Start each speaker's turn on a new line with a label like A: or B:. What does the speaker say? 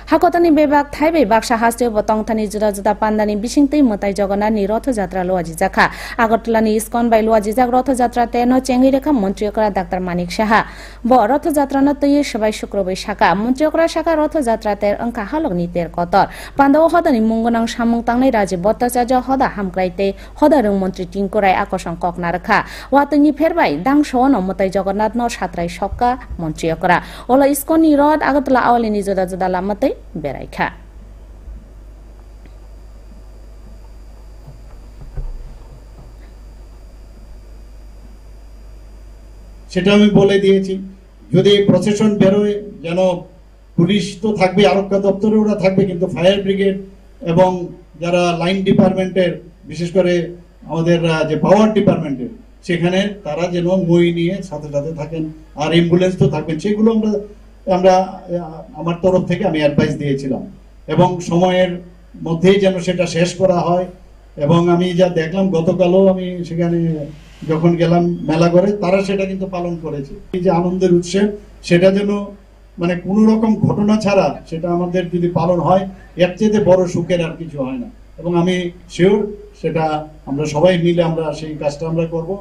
A: হাকতানি বেবাক থাইবে বাক্সা হাস্তে বতংথানি जुदा जुदा पान्दानि बिसिंतै मताइ जगन्नाथनि रथयात्रा लुवाजि जाखा আগরতলাनि इस्कन बाइ लुवाजि जाग रथयात्रा तेन चेंगि रेखा मन्त्रियकरा डाक्टर मानिक साहा ब रथयात्रा तै सबाइ शुक्रबै शाखा मन्त्रियकरा शाखा रथयात्रा तेर अंका हालगनि तेर कतर पान्दाव हदानि मुंगनां सामुं तांनाय राजीव भट्टाचार्य हदा हामक्राइते हदा रों मन्त्रि टिंकुराय आकर्षण ककना रखा वातनि फेरबाय दांसोन मताइ जगन्नाथ न सात्राय सक्का मन्त्रियकरा ओला इस्कननि रथ আগরতলা आवलिनि जुदा जुदा लामातै बेरायखा
B: সেটা আমি বলে দিয়েছি যদি প্রসেশন বেরোয় যেন পুলিশ তো থাকবে আরক্ষা দপ্তরে ওরা থাকবে কিন্তু ফায়ার ব্রিগেড এবং যারা লাইন ডিপার্টমেন্টের বিশেষ করে আমাদের যে পাওয়ার ডিপার্টমেন্টের সেখানে তারা যেন মই নিয়ে সাথে সাথে থাকেন আর অ্যাম্বুলেন্স তো থাকবেন সেগুলো আমরা আমার তরফ থেকে আমি অ্যাডভাইস দিয়েছিলাম এবং সময়ের মধ্যেই যেন সেটা শেষ করা হয় এবং আমি যা দেখলাম গতকালও আমি সেখানে যখন গেলাম মেলা করে তারা সেটা কিন্তু পালন করেছে এই যে আনন্দের উৎসব সেটা যেন মানে কোনো রকম ঘটনা ছাড়া সেটা আমাদের যদি পালন হয় এর চেয়ে বড় সুখের আর কিছু হয় না এবং আমি শিওর সেটা আমরা সবাই মিলে আমরা সেই কাজটা আমরা করব।